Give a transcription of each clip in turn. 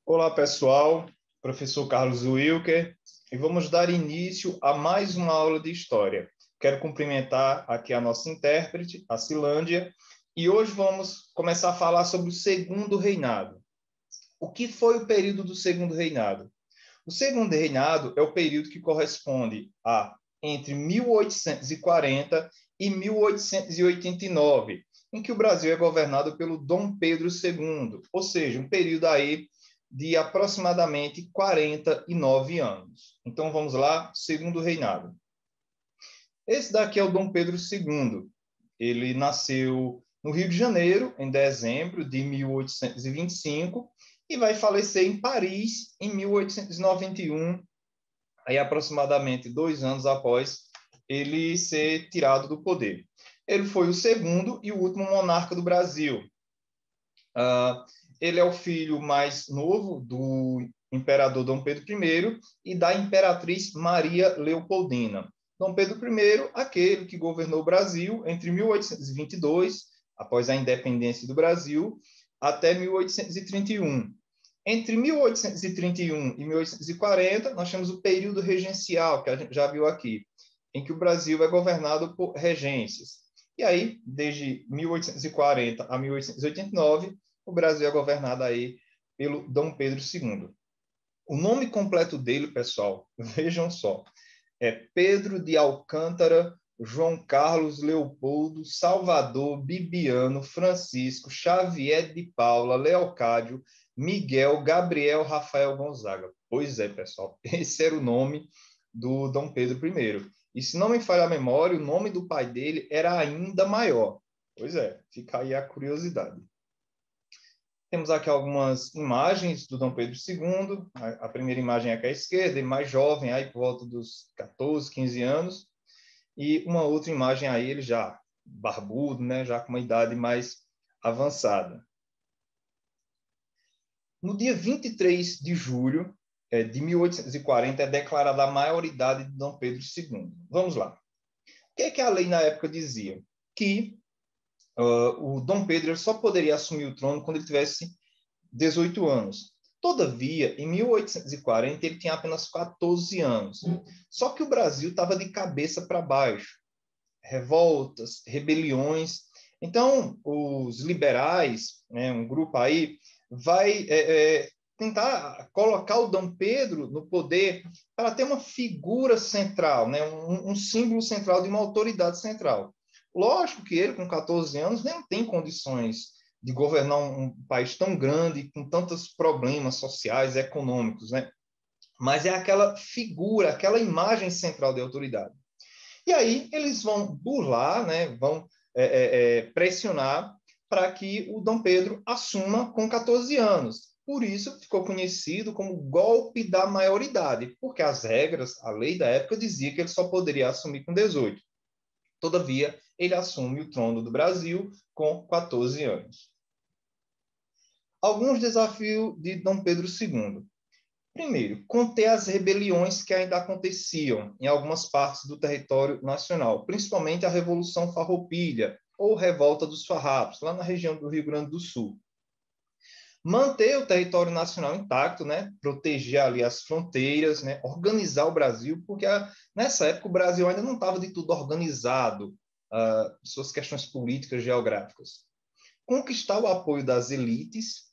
Olá, pessoal. Professor Carlos Wilker, e vamos dar início a mais uma aula de História. Quero cumprimentar aqui a nossa intérprete, a Cilândia, e hoje vamos começar a falar sobre o Segundo Reinado. O que foi o período do Segundo Reinado? O Segundo Reinado é o período que corresponde a entre 1840 e 1889, em que o Brasil é governado pelo Dom Pedro II, ou seja, um período aí de aproximadamente 49 anos. Então, vamos lá, Segundo Reinado. Esse daqui é o Dom Pedro II. Ele nasceu no Rio de Janeiro, em dezembro de 1825, e vai falecer em Paris, em 1891, aí aproximadamente 2 anos após ele ser tirado do poder. Ele foi o segundo e o último monarca do Brasil. Ele é o filho mais novo do imperador Dom Pedro I e da imperatriz Maria Leopoldina. Dom Pedro I, aquele que governou o Brasil entre 1822, após a independência do Brasil, até 1831. Entre 1831 e 1840, nós temos o período regencial, que a gente já viu aqui, em que o Brasil é governado por regências. E aí, desde 1840 a 1889, o Brasil é governado aí pelo Dom Pedro II. O nome completo dele, pessoal, vejam só, é Pedro de Alcântara, João Carlos Leopoldo, Salvador, Bibiano, Francisco, Xavier de Paula, Leocádio, Miguel, Gabriel, Rafael Gonzaga. Pois é, pessoal, esse era o nome do Dom Pedro I. E se não me falha a memória, o nome do pai dele era ainda maior. Pois é, fica aí a curiosidade. Temos aqui algumas imagens do Dom Pedro II. A primeira imagem é aqui à esquerda, ele mais jovem, aí por volta dos 14, 15 anos. E uma outra imagem aí, ele já barbudo, né, já com uma idade mais avançada. No dia 23 de julho de 1840, é declarada a maioridade de Dom Pedro II. Vamos lá. O que é que a lei na época dizia? Que o Dom Pedro só poderia assumir o trono quando ele tivesse 18 anos. Todavia, em 1840, ele tinha apenas 14 anos. Só que o Brasil estava de cabeça para baixo. Revoltas, rebeliões. Então, os liberais, né, um grupo aí, vai tentar colocar o Dom Pedro no poder para ter uma figura central, né, um símbolo central de uma autoridade central. Lógico que ele, com 14 anos, nem tem condições de governar um país tão grande, com tantos problemas sociais e econômicos, né? Mas é aquela figura, aquela imagem central de autoridade. E aí eles vão burlar, né? Vão pressionar para que o Dom Pedro assuma com 14 anos. Por isso ficou conhecido como golpe da maioridade, porque as regras, a lei da época dizia que ele só poderia assumir com 18. Todavia, ele assume o trono do Brasil com 14 anos. Alguns desafios de Dom Pedro II. Primeiro, conter as rebeliões que ainda aconteciam em algumas partes do território nacional, principalmente a Revolução Farroupilha, ou Revolta dos Farrapos, lá na região do Rio Grande do Sul. Manter o território nacional intacto, né? Proteger ali as fronteiras, né? Organizar o Brasil, porque nessa época o Brasil ainda não estava de tudo organizado, suas questões políticas, geográficas. Conquistar o apoio das elites,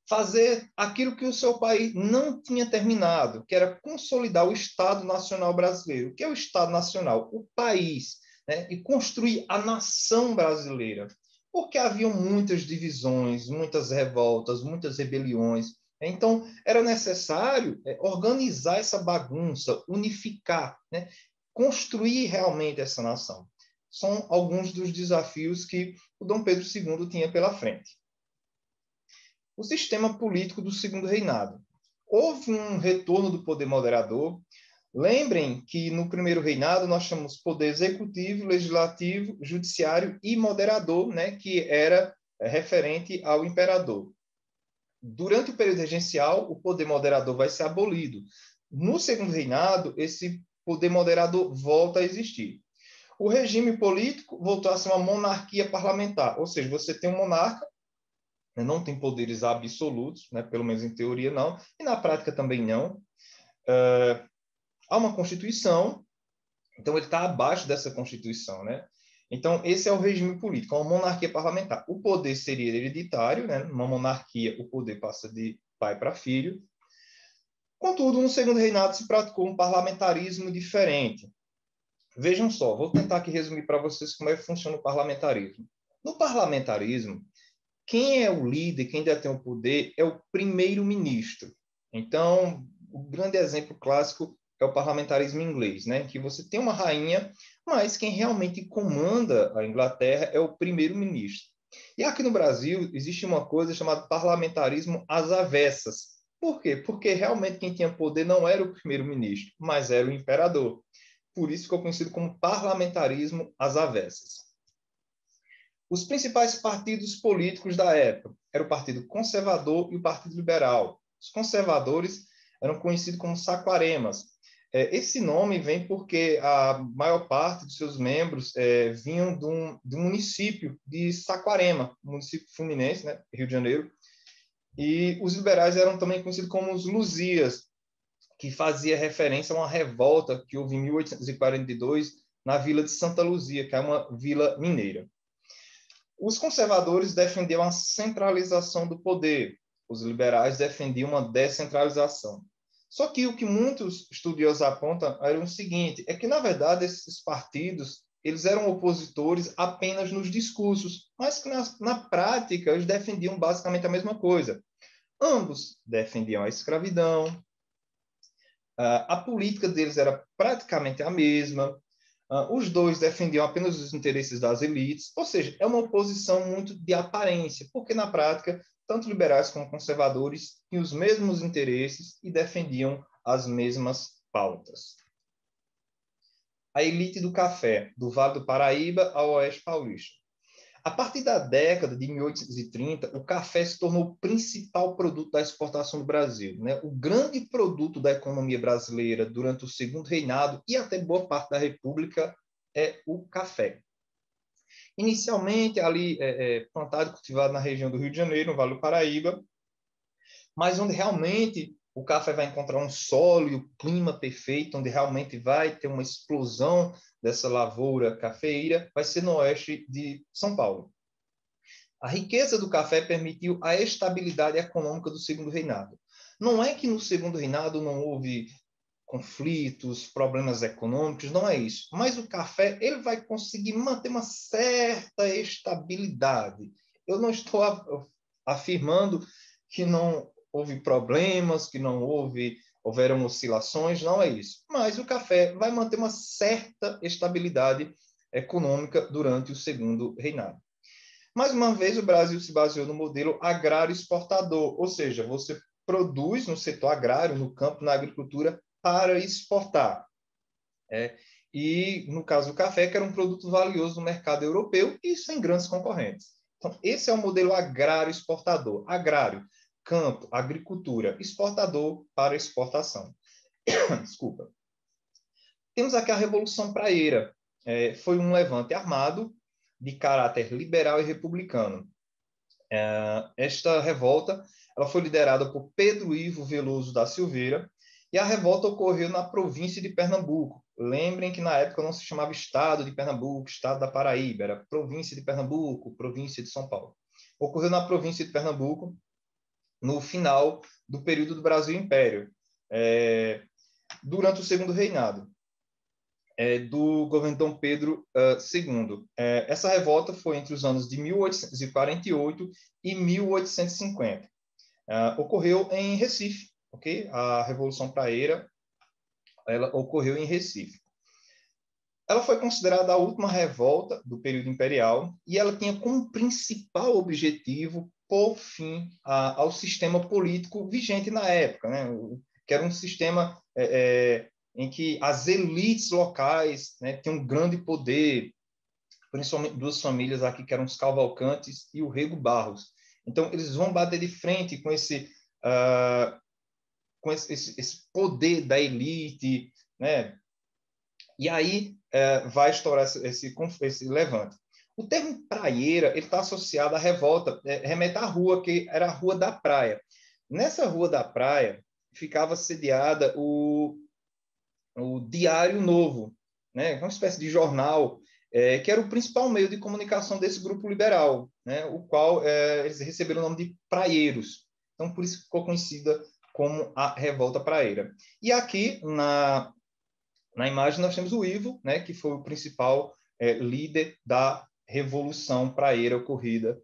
fazer aquilo que o seu país não tinha terminado, que era consolidar o Estado Nacional Brasileiro. O que é o Estado Nacional? O país, né? E construir a nação brasileira. Porque haviam muitas divisões, muitas revoltas, muitas rebeliões. Então, era necessário organizar essa bagunça, unificar, né? Construir realmente essa nação. São alguns dos desafios que o Dom Pedro II tinha pela frente. O sistema político do Segundo Reinado. Houve um retorno do poder moderador. Lembrem que no primeiro reinado nós tínhamos poder executivo, legislativo, judiciário e moderador, né, que era referente ao imperador. Durante o período regencial, o poder moderador vai ser abolido. No segundo reinado, esse poder moderador volta a existir. O regime político voltou a ser uma monarquia parlamentar, ou seja, você tem um monarca, né? Não tem poderes absolutos, né? Pelo menos em teoria não, e na prática também não. Há uma Constituição, então ele está abaixo dessa Constituição, né? Então, esse é o regime político, uma monarquia parlamentar. O poder seria hereditário, né? Numa monarquia, o poder passa de pai para filho. Contudo, no segundo reinado se praticou um parlamentarismo diferente. Vejam só, vou tentar aqui resumir para vocês como é que funciona o parlamentarismo. No parlamentarismo, quem é o líder, quem detém o poder, é o primeiro-ministro. Então, o grande exemplo clássico é o parlamentarismo inglês, né? Que você tem uma rainha, mas quem realmente comanda a Inglaterra é o primeiro-ministro. E aqui no Brasil existe uma coisa chamada parlamentarismo às avessas. Por quê? Porque realmente quem tinha poder não era o primeiro-ministro, mas era o imperador. Por isso ficou conhecido como parlamentarismo às avessas. Os principais partidos políticos da época eram o Partido Conservador e o Partido Liberal. Os conservadores eram conhecidos como saquaremas. Esse nome vem porque a maior parte dos seus membros vinham de um município de Saquarema, município fluminense, né, Rio de Janeiro. E os liberais eram também conhecidos como os Luzias, que fazia referência a uma revolta que houve em 1842 na vila de Santa Luzia, que é uma vila mineira. Os conservadores defendiam a centralização do poder, os liberais defendiam uma descentralização. Só que o que muitos estudiosos apontam era o seguinte, é que, na verdade, esses partidos eles eram opositores apenas nos discursos, mas que, na prática, eles defendiam basicamente a mesma coisa. Ambos defendiam a escravidão, a política deles era praticamente a mesma, os dois defendiam apenas os interesses das elites, ou seja, é uma oposição muito de aparência, porque na prática, tanto liberais como conservadores tinham os mesmos interesses e defendiam as mesmas pautas. A elite do café, do Vale do Paraíba ao Oeste Paulista. A partir da década de 1830, o café se tornou o principal produto da exportação do Brasil, né? O grande produto da economia brasileira durante o segundo reinado e até boa parte da República é o café. Inicialmente, ali plantado e cultivado na região do Rio de Janeiro, no Vale do Paraíba, mas onde realmente o café vai encontrar um solo e o clima perfeito, onde realmente vai ter uma explosão dessa lavoura cafeeira, vai ser no oeste de São Paulo. A riqueza do café permitiu a estabilidade econômica do segundo reinado. Não é que no segundo reinado não houve conflitos, problemas econômicos, não é isso. Mas o café ele vai conseguir manter uma certa estabilidade. Eu não estou afirmando que não houve problemas, que não houveram oscilações, não é isso. Mas o café vai manter uma certa estabilidade econômica durante o segundo reinado. Mais uma vez, o Brasil se baseou no modelo agrário exportador, ou seja, você produz no setor agrário, no campo, na agricultura, para exportar. E, no caso do café, que era um produto valioso no mercado europeu e sem grandes concorrentes. Então, esse é o modelo agrário exportador. Agrário, campo, agricultura, exportador para exportação. Desculpa. Temos aqui a Revolução Praieira. Foi um levante armado de caráter liberal e republicano. Esta revolta ela foi liderada por Pedro Ivo Veloso da Silveira e a revolta ocorreu na província de Pernambuco. Lembrem que na época não se chamava Estado de Pernambuco, Estado da Paraíba, era província de Pernambuco, província de São Paulo. Ocorreu na província de Pernambuco no final do período do Brasil Império, durante o segundo reinado do governo Dom Pedro II. Essa revolta foi entre os anos de 1848 e 1850. Ocorreu em Recife, ok? A Revolução Praieira ela ocorreu em Recife. Ela foi considerada a última revolta do período imperial e ela tinha como principal objetivo pôr fim ao sistema político vigente na época, né? Que era um sistema em que as elites locais, né, tinham um grande poder, principalmente duas famílias aqui que eram os Cavalcantes e o Rego Barros. Então, eles vão bater de frente com esse poder da elite, né? E aí vai estourar esse levante. O termo praieira ele está associado à revolta, remete à rua, que era a Rua da Praia. Nessa Rua da Praia ficava sediada o Diário Novo, né? Uma espécie de jornal que era o principal meio de comunicação desse grupo liberal, né? O qual eles receberam o nome de praieiros. Então, por isso ficou conhecida como a Revolta Praieira. E aqui, na imagem, nós temos o Ivo, né? Que foi o principal líder da Revolução Praieira ocorrida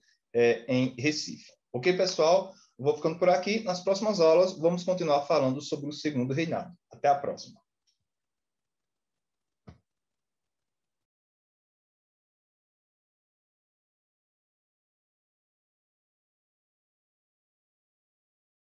em Recife. Ok, pessoal? Vou ficando por aqui. Nas próximas aulas, vamos continuar falando sobre o Segundo Reinado. Até a próxima.